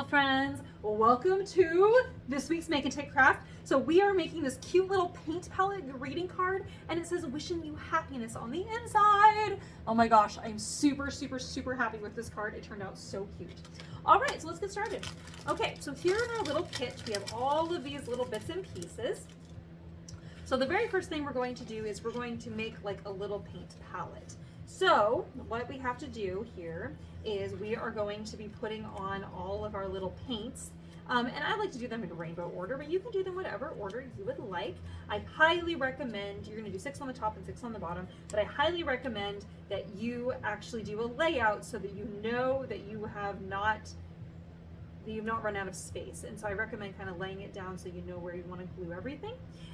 friends, welcome to this week's Make and Take Craft. So we are making this cute little paint palette greeting card, and it says wishing you happiness on the inside. Oh my gosh, I'm super happy with this card. It turned out so cute. All right, so let's get started. Okay, so here in our little kit, we have all of these little bits and pieces. So the very first thing we're going to do is we're going to make like a little paint palette. So what we have to do here is we are going to be putting on all of our little paints. And I like to do them in rainbow order, but you can do them whatever order you would like. I highly recommend, you're gonna do 6 on the top and 6 on the bottom, but I highly recommend that you actually do a layout so that you know that you've not run out of space. And so I recommend kind of laying it down so you know where you want to glue everything.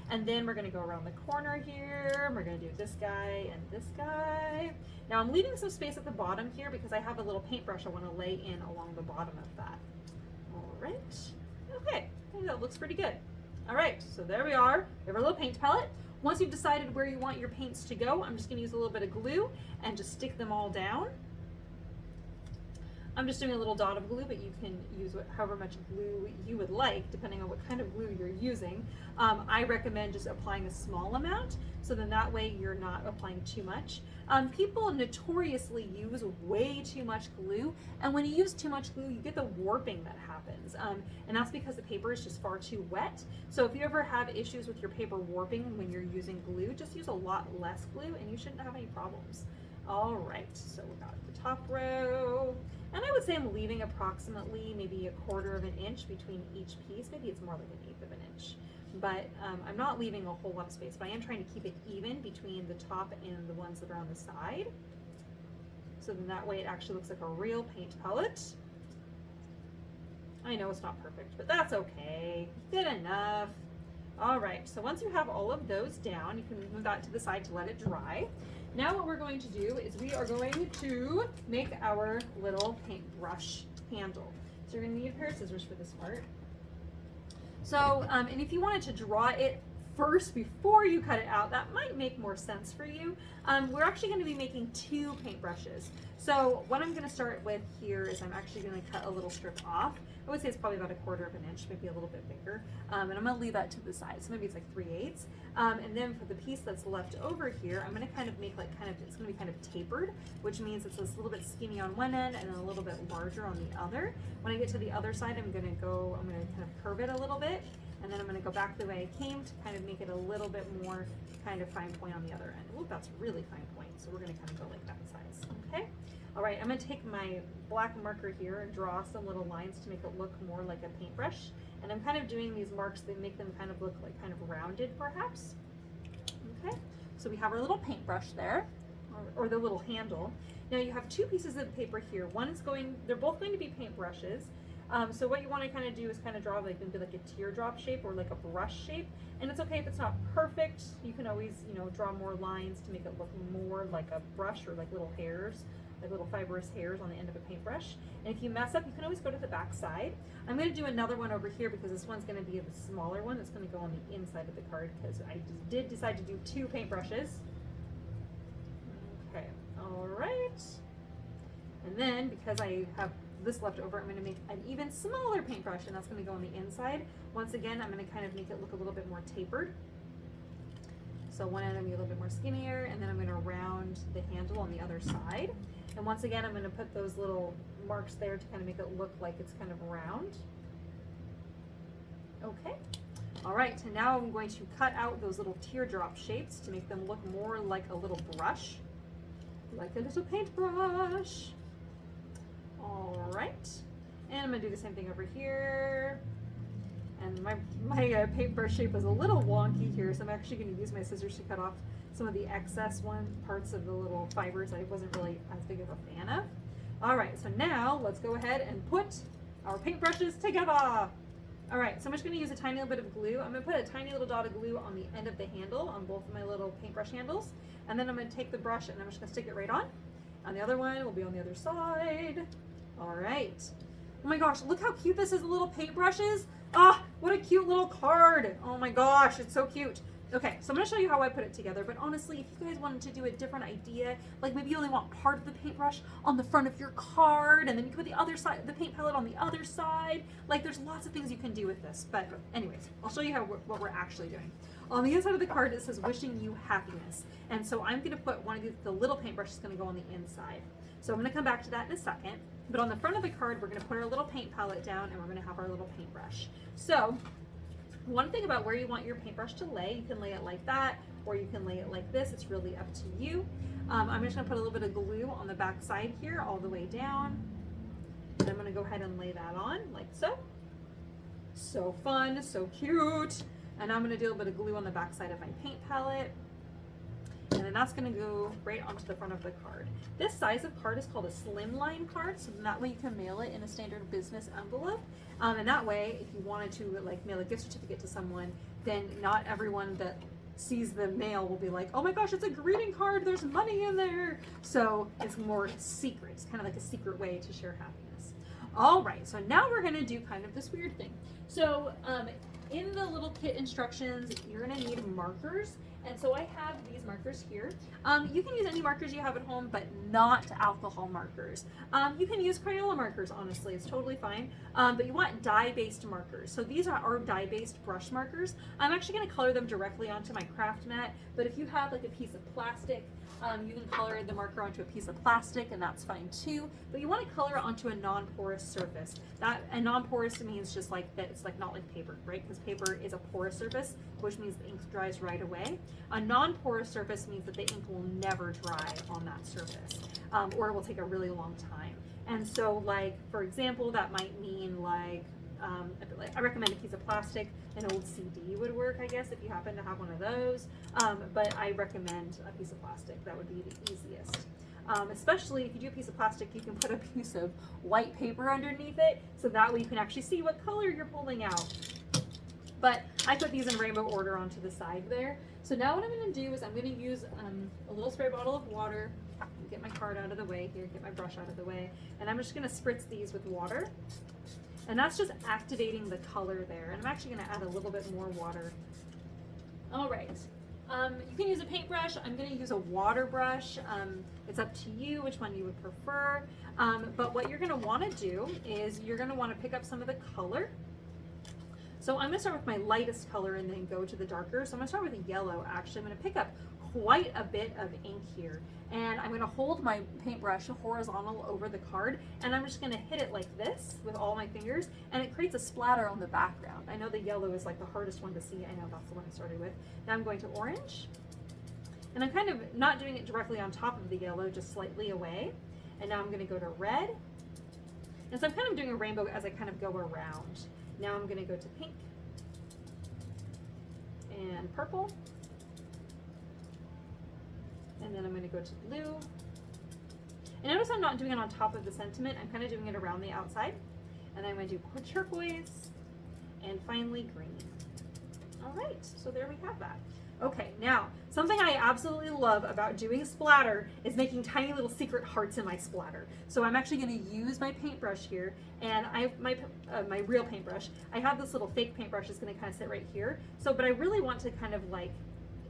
And then we're going to go around the corner here. We're going to do this guy and this guy. Now I'm leaving some space at the bottom here because I have a little paintbrush I want to lay in along the bottom of that. All right. Okay, I think that looks pretty good. All right, so there we are. We have our little paint palette. Once you've decided where you want your paints to go, I'm just going to use a little bit of glue and just stick them all down. I'm just doing a little dot of glue, but you can use however much glue you would like, depending on what kind of glue you're using. I recommend just applying a small amount, so then that way you're not applying too much. People notoriously use way too much glue, and when you use too much glue, you get the warping that happens. And that's because the paper is just far too wet. So if you ever have issues with your paper warping when you're using glue, just use a lot less glue and you shouldn't have any problems. All right, so we got the top row. And I would say I'm leaving approximately maybe 1/4 of an inch between each piece. Maybe it's more like 1/8 of an inch. But I'm not leaving a whole lot of space, but I am trying to keep it even between the top and the ones that are on the side. So then that way it actually looks like a real paint palette. I know it's not perfect, but that's okay. Good enough. All right, so once you have all of those down, you can move that to the side to let it dry. Now what we're going to do is we are going to make our little paintbrush handle. So you're going to need a pair of scissors for this part. So, and if you wanted to draw it first before you cut it out, that might make more sense for you. We're actually going to be making 2 paintbrushes. So what I'm going to start with here is I'm actually going to cut a little strip off. I would say it's probably about 1/4 of an inch, maybe a little bit bigger. And I'm going to leave that to the side. So maybe it's like 3/8. And then for the piece that's left over here, I'm going to kind of make like it's going to be kind of tapered, which means it's a little bit skinny on one end and then a little bit larger on the other. When I get to the other side, I'm going to kind of curve it a little bit. And then I'm going to go back the way I came to kind of make it a little bit more kind of fine point on the other end. Ooh, that's really fine point. So we're going to kind of go like that size. Okay. All right. I'm going to take my black marker here and draw some little lines to make it look more like a paintbrush. And I'm kind of doing these marks that make them kind of look like kind of rounded perhaps. Okay. So we have our little paintbrush there, or the little handle. Now you have 2 pieces of paper here. They're both going to be paintbrushes. So what you want to kind of do is kind of draw like maybe like a teardrop shape or like a brush shape. And it's okay if it's not perfect. You can always, draw more lines to make it look more like a brush or like little hairs, like little fibrous hairs on the end of a paintbrush. And if you mess up, you can always go to the back side. I'm going to do another one over here because this one's going to be the smaller one that's going to go on the inside of the card because I did decide to do 2 paintbrushes. Okay, all right. And then because I have this left over, I'm going to make an even smaller paintbrush, and that's going to go on the inside. Once again, I'm going to kind of make it look a little bit more tapered. So one end I'm going to be a little bit more skinnier, and then I'm going to round the handle on the other side. And once again, I'm going to put those little marks there to kind of make it look like it's kind of round. Okay. All right, so now I'm going to cut out those little teardrop shapes to make them look more like a little brush, like a little paintbrush. All right, and I'm gonna do the same thing over here. And my paintbrush shape is a little wonky here, so I'm actually gonna use my scissors to cut off some of the excess parts of the little fibers I wasn't really as big of a fan of. All right, so now let's go ahead and put our paintbrushes together. All right, so I'm just gonna use a tiny little bit of glue. I'm gonna put a tiny little dot of glue on the end of the handle on both of my little paintbrush handles. And then I'm gonna take the brush and I'm just gonna stick it right on. And the other one will be on the other side. All right. Oh my gosh, look how cute this is, the little paintbrushes. Ah, what a cute little card. Oh my gosh, it's so cute. Okay, so I'm gonna show you how I put it together, but honestly, if you guys wanted to do a different idea, like maybe you only want part of the paintbrush on the front of your card, and then you can put the other side, the paint palette on the other side, like there's lots of things you can do with this, but anyways, I'll show you what we're actually doing. On the inside of the card, it says wishing you happiness, and so I'm gonna put one of the little paintbrush is gonna go on the inside. So I'm gonna come back to that in a second, but on the front of the card, we're gonna put our little paint palette down, and we're gonna have our little paintbrush. So one thing about where you want your paintbrush to lay, you can lay it like that, or you can lay it like this. It's really up to you. I'm just gonna put a little bit of glue on the back side here, all the way down. And I'm gonna go ahead and lay that on, like so. So fun, so cute. And I'm gonna do a little bit of glue on the back side of my paint palette. And then that's gonna go right onto the front of the card. This size of card is called a slimline card, so that way you can mail it in a standard business envelope. And that way, if you wanted to like mail a gift certificate to someone, then not everyone that sees the mail will be like, oh my gosh, it's a greeting card, there's money in there. So it's more secret. It's kind of like a secret way to share happiness. All right, so now we're gonna do kind of this weird thing. So in the little kit instructions, you're gonna need markers. And so I have these markers here. You can use any markers you have at home, but not alcohol markers. You can use Crayola markers, honestly, it's totally fine. But you want dye-based markers. So these are our dye-based brush markers. I'm actually gonna color them directly onto my craft mat, but if you have like a piece of plastic, you can color the marker onto a piece of plastic, and that's fine too. But you want to color it onto a non-porous surface. And non-porous means just like that, it's like not like paper, right? Because paper is a porous surface, which means the ink dries right away. A non-porous surface means that the ink will never dry on that surface, or it will take a really long time. And so, like for example, that might mean like I recommend a piece of plastic. An old CD would work, I guess, if you happen to have one of those. But I recommend a piece of plastic. That would be the easiest. Especially if you do a piece of plastic, you can put a piece of white paper underneath it, so that way you can actually see what color you're pulling out. But I put these in rainbow order onto the side there. So now what I'm going to do is I'm going to use a little spray bottle of water. Get my card out of the way here, get my brush out of the way, and I'm just going to spritz these with water. And that's just activating the color there. And I'm actually going to add a little bit more water. All right. You can use a paintbrush. I'm going to use a water brush. It's up to you which one you would prefer. But what you're going to want to do is you're going to want to pick up some of the color. So I'm going to start with my lightest color and then go to the darker. So I'm going to start with the yellow, actually. I'm going to pick up quite a bit of ink here. And I'm going to hold my paintbrush horizontal over the card, and I'm just going to hit it like this with all my fingers, and it creates a splatter on the background. I know the yellow is like the hardest one to see. I know that's the one I started with. Now I'm going to orange, and I'm kind of not doing it directly on top of the yellow, just slightly away. And now I'm going to go to red. And so I'm kind of doing a rainbow as I kind of go around. Now I'm going to go to pink and purple. And then I'm going to go to blue. And notice I'm not doing it on top of the sentiment. I'm kind of doing it around the outside. And then I'm going to do turquoise and finally green. All right, so there we have that. Okay, now, something I absolutely love about doing splatter is making tiny little secret hearts in my splatter. So I'm actually going to use my paintbrush here, and my real paintbrush. I have this little fake paintbrush that's going to kind of sit right here. So, but I really want to kind of like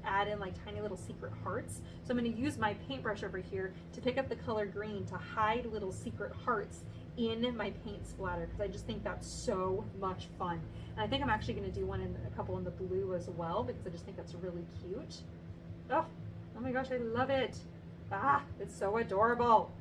add in like tiny little secret hearts. So I'm going to use my paintbrush over here to pick up the color green to hide little secret hearts in my paint splatter, because I just think that's so much fun. And I think I'm actually going to do a couple in the blue as well, because I just think that's really cute. Oh my gosh, I love it. It's so adorable.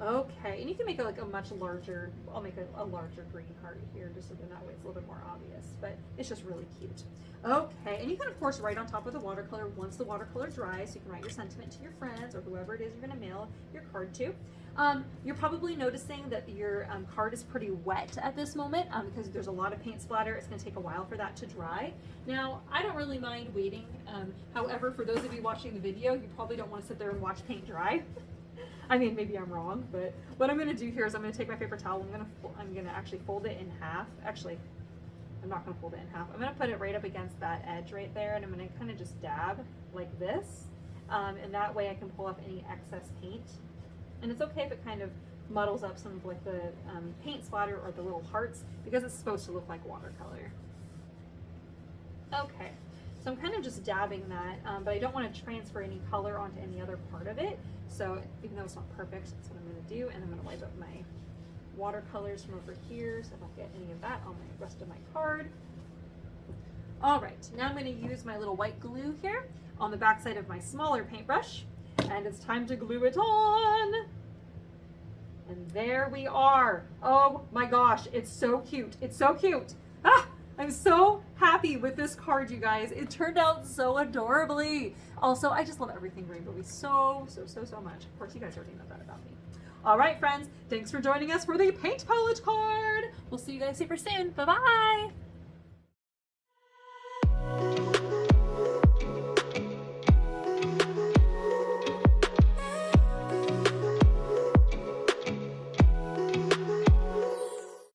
Okay, and you can make it like a much larger, I'll make a larger green heart here, just so that way it's a little bit more obvious, but it's just really cute. Okay, and you can of course write on top of the watercolor once the watercolor dries, so you can write your sentiment to your friends or whoever it is you're going to mail your card to. You're probably noticing that your card is pretty wet at this moment because there's a lot of paint splatter. It's going to take a while for that to dry. Now, I don't really mind waiting. However, for those of you watching the video, you probably don't want to sit there and watch paint dry. I mean, maybe I'm wrong, but what I'm going to do here is I'm going to take my paper towel. I'm going to actually fold it in half. Actually, I'm not going to fold it in half. I'm going to put it right up against that edge right there, and I'm going to kind of just dab like this, and that way I can pull off any excess paint. And it's okay if it kind of muddles up some of like the paint splatter or the little hearts, because it's supposed to look like watercolor. Okay, so I'm kind of just dabbing that, but I don't want to transfer any color onto any other part of it. So even though it's not perfect, that's what I'm going to do. And I'm going to wipe up my watercolors from over here so I don't get any of that on the rest of my card. All right, now I'm going to use my little white glue here on the back side of my smaller paintbrush, and it's time to glue it on. And there we are. Oh my gosh, it's so cute. It's so cute. Ah, I'm so happy with this card, you guys. It turned out so adorably. Also, I just love everything rainbowy so much. Of course, you guys already know that about me. All right, friends, thanks for joining us for the paint palette card. We'll see you guys super soon. Bye-bye.